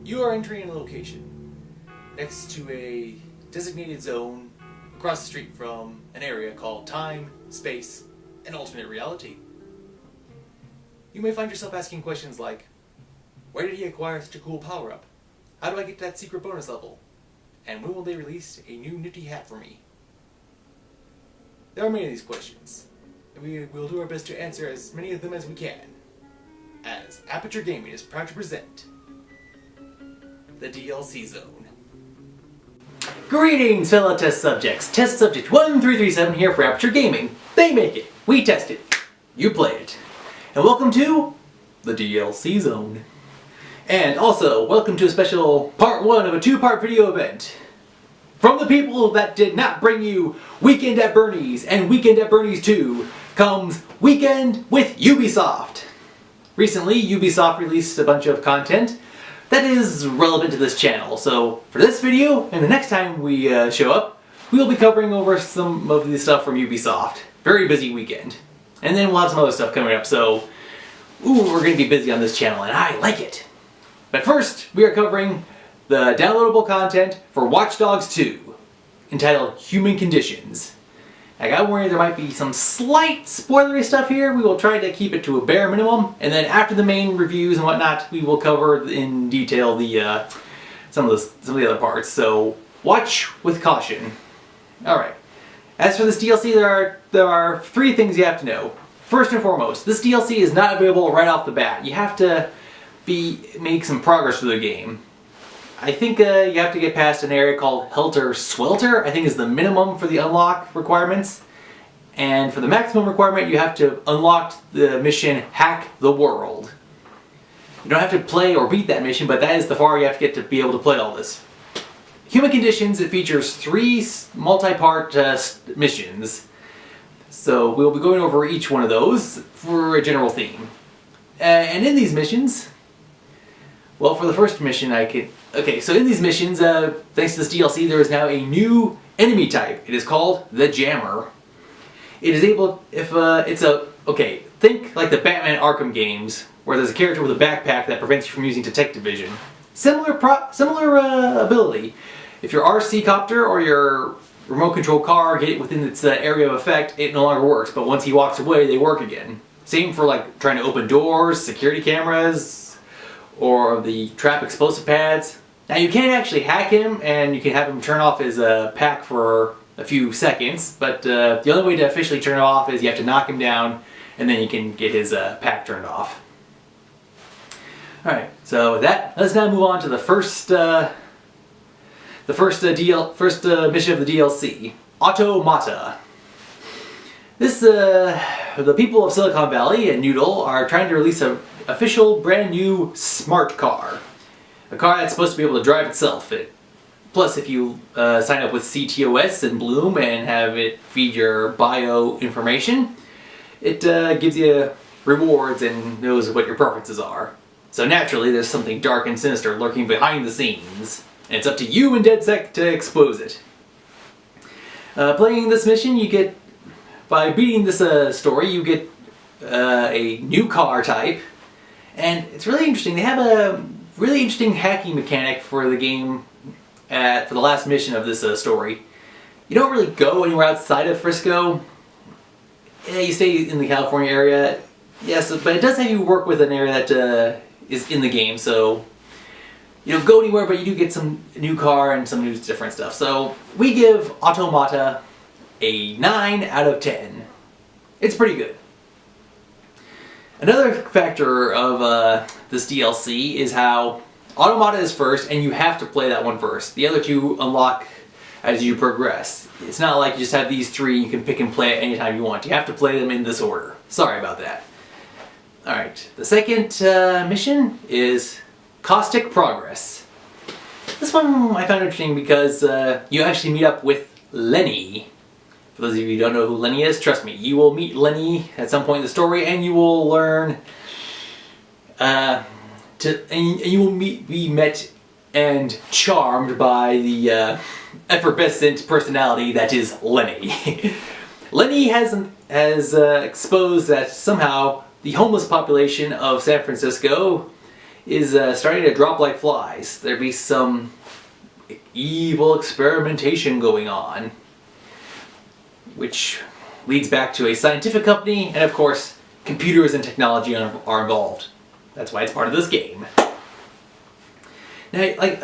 You are entering a location next to a designated zone across the street from an area called time, space, and alternate reality. You may find yourself asking questions like, where did he acquire such a cool power-up? How do I get to that secret bonus level? And when will they release a new nifty hat for me? There are many of these questions, and we will do our best to answer as many of them as we can, as Aperture Gaming is proud to present the DLC Zone. Greetings, fellow test subjects. Test subject 1337 here for Aperture Gaming. They make it, we test it, you play it. And welcome to the DLC Zone. And also, welcome to a special part 1 of a 2-part video event. From the people that did not bring you Weekend at Bernie's and Weekend at Bernie's 2 comes Weekend with Ubisoft. Recently, Ubisoft released a bunch of content that is relevant to this channel. So for this video, and the next time we show up, we will be covering over some of the stuff from Ubisoft. Very busy weekend. And then we'll have some other stuff coming up, so we're going to be busy on this channel, and I like it. But first, we are covering the downloadable content for Watch Dogs 2, entitled Human Conditions. I got worried there might be some slight spoilery stuff here. We will try to keep it to a bare minimum, and then after the main reviews and whatnot, we will cover in detail the some of the other parts. So watch with caution. All right. As for this DLC, there are 3 things you have to know. First and foremost, this DLC is not available right off the bat. You have to make some progress through the game. I think you have to get past an area called Helter Swelter, I think is the minimum for the unlock requirements. And for the maximum requirement, you have to unlock the mission Hack the World. You don't have to play or beat that mission, but that is the far you have to get to be able to play all this. Human Conditions, it features 3 multi-part missions. So we'll be going over each one of those for a general theme. And in these missions, well, for the first mission so in these missions, thanks to this DLC, there is now a new enemy type. It is called the Jammer. It is able, think like the Batman Arkham games, where there's a character with a backpack that prevents you from using detective vision. Similar ability. If your RC copter or your remote control car get it within its area of effect, it no longer works, but once he walks away, they work again. Same for like trying to open doors, security cameras, or the trap explosive pads. Now you can actually hack him, and you can have him turn off his pack for a few seconds, but the only way to officially turn it off is you have to knock him down, and then you can get his pack turned off. Alright, so with that, let's now move on to the first mission of the DLC, Automata. The people of Silicon Valley and Noodle are trying to release an official brand new smart car. A car that's supposed to be able to drive itself. Plus, if you sign up with CTOS and Bloom and have it feed your bio information, it gives you rewards and knows what your preferences are. So naturally, there's something dark and sinister lurking behind the scenes, and it's up to you and DedSec to expose it. Playing this mission, by beating this story, you get a new car type, and it's really interesting. They have a really interesting hacking mechanic for the game for the last mission of this story. You don't really go anywhere outside of Frisco. Yeah, you stay in the California area, yes, but it does have you work with an area that is in the game, so you don't go anywhere, but you do get some new car and some new different stuff. So we give Automata a 9 out of 10. It's pretty good. Another factor of this DLC is how Automata is first, and you have to play that one first. The other 2 unlock as you progress. It's not like you just have these 3 you can pick and play at any time you want. You have to play them in this order. Sorry about that. Alright, the second mission is Caustic Progress. This one I found interesting because you actually meet up with Lenny. For those of you who don't know who Lenny is, trust me, you will meet Lenny at some point in the story, and you will learn you will be met and charmed by the effervescent personality that is Lenny. Lenny has exposed that somehow the homeless population of San Francisco is starting to drop like flies. There'd be some evil experimentation going on, which leads back to a scientific company, and of course, computers and technology are involved. That's why it's part of this game. Now, like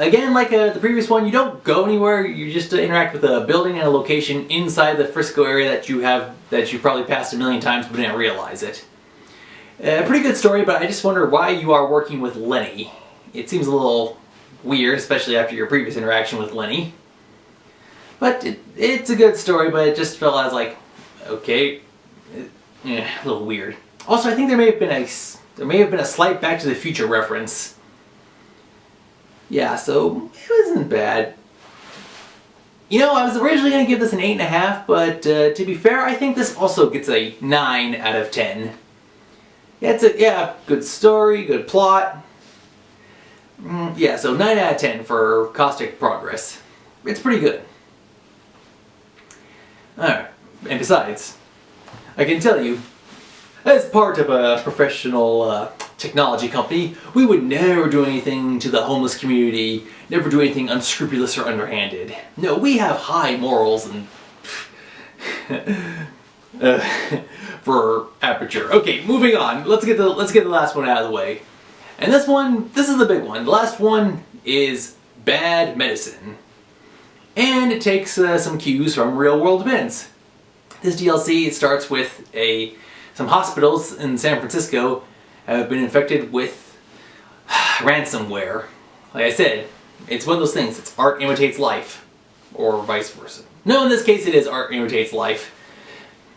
the previous one, you don't go anywhere. You just interact with a building and a location inside the Frisco area that you probably passed a million times but didn't realize it. Pretty good story, but I just wonder why you are working with Lenny. It seems a little weird, especially after your previous interaction with Lenny. But it's a good story, but it just felt as like, okay, a little weird. Also, I think there may have been a slight Back to the Future reference. Yeah, so it wasn't bad. You know, I was originally going to give this an 8.5, but to be fair, I think this also gets a 9 out of 10. Yeah, it's a good story, good plot. Yeah, so 9 out of 10 for Caustic Progress. It's pretty good. Alright, and besides, I can tell you, as part of a professional technology company, we would never do anything to the homeless community, never do anything unscrupulous or underhanded. No, we have high morals and for Aperture. Okay, moving on. Let's get the last one out of the way. And this is the big one. The last one is Bad Medicine. And it takes some cues from real-world events. This DLC starts with some hospitals in San Francisco have been infected with ransomware. Like I said, it's one of those things. It's art imitates life, or vice versa. No, in this case it is art imitates life.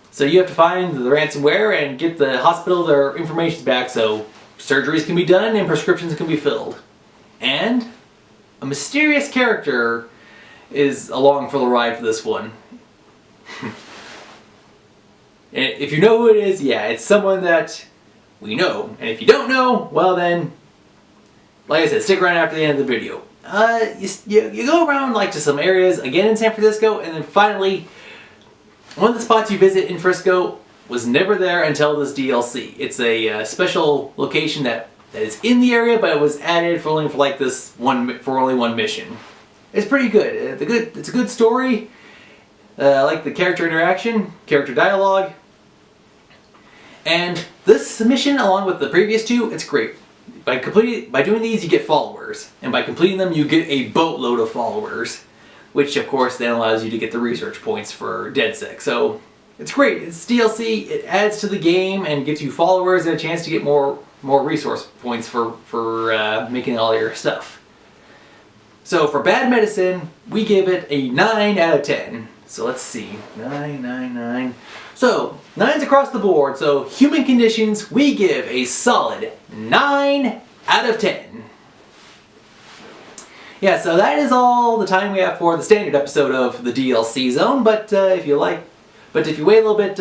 So you have to find the ransomware and get the hospital their information back so surgeries can be done and prescriptions can be filled. And a mysterious character is along for the ride for this one. And if you know who it is, yeah, it's someone that we know. And if you don't know, well then, like I said, stick around after the end of the video. You go around like to some areas, again in San Francisco, and then finally, one of the spots you visit in Frisco was never there until this DLC. It's a special location that is in the area, but it was added for only one mission. It's pretty good. It's a good story. I like the character interaction, character dialogue. And this mission, along with the previous two, it's great. By doing these, you get followers. And by completing them, you get a boatload of followers. Which, of course, then allows you to get the research points for DedSec. So, it's great. It's DLC, it adds to the game, and gives you followers and a chance to get more resource points for making all your stuff. So, for Bad Medicine, we give it a 9 out of 10. So let's see, 9. So, 9s across the board, so human conditions, we give a solid 9 out of 10. Yeah, so that is all the time we have for the standard episode of the DLC Zone, but if you wait a little bit,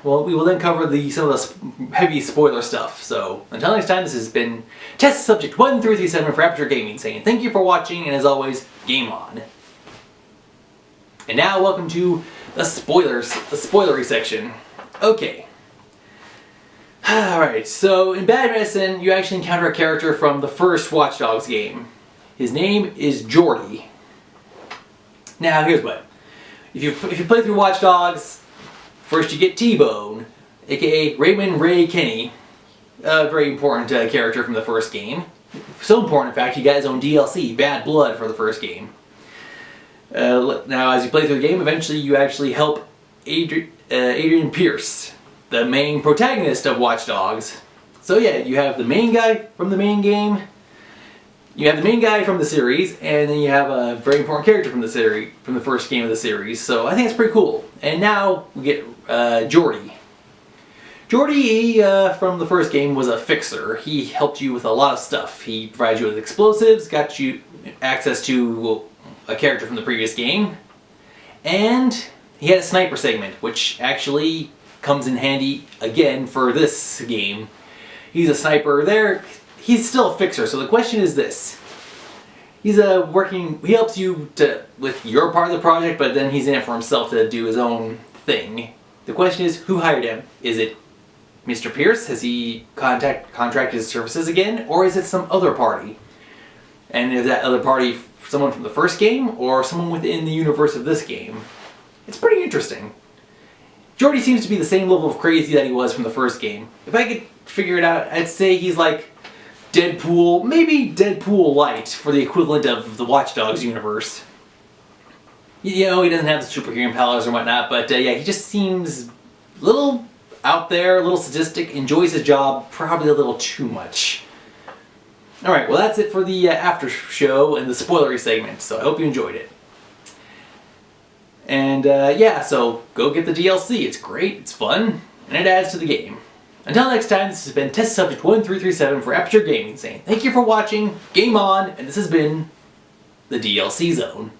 well, we will then cover some of the heavy spoiler stuff. So, until next time, this has been Test Subject 1337 for Aperture Gaming, saying thank you for watching, and as always, game on. And now, welcome to the spoilery section. Okay. Alright, so in Bad Medicine, you actually encounter a character from the first Watch Dogs game. His name is Jordy. Now, here's what. If you play through Watch Dogs, first you get T-Bone, aka Raymond Ray Kenny. A very important character from the first game. So important, in fact, he got his own DLC, Bad Blood, for the first game. Now, as you play through the game, eventually you actually help Adrian Pierce, the main protagonist of Watch Dogs. So yeah, you have the main guy from the main game, you have the main guy from the series, and then you have a very important character from the first game of the series. So I think it's pretty cool. And now we get Jordy. Jordy, from the first game, was a fixer. He helped you with a lot of stuff. He provided you with explosives, got you access to a character from the previous game, and he had a sniper segment, which actually comes in handy again for this game. He's a sniper there. He's still a fixer, so the question is this. He helps you with your part of the project, but then he's in it for himself to do his own thing. The question is, who hired him? Is it Mr. Pierce? Has he contracted his services again? Or is it some other party? And is that other party someone from the first game or someone within the universe of this game? It's pretty interesting. Jordy seems to be the same level of crazy that he was from the first game. If I could figure it out, I'd say he's like Deadpool, maybe Deadpool Light for the equivalent of the Watch Dogs universe. You know, he doesn't have the superhero powers or whatnot, but yeah, he just seems a little out there, a little sadistic, enjoys his job probably a little too much. Alright, well that's it for the after show and the spoilery segment, so I hope you enjoyed it. And yeah, so go get the DLC, it's great, it's fun, and it adds to the game. Until next time, this has been Test Subject 1337 for Aperture Gaming saying thank you for watching, game on, and this has been the DLC Zone.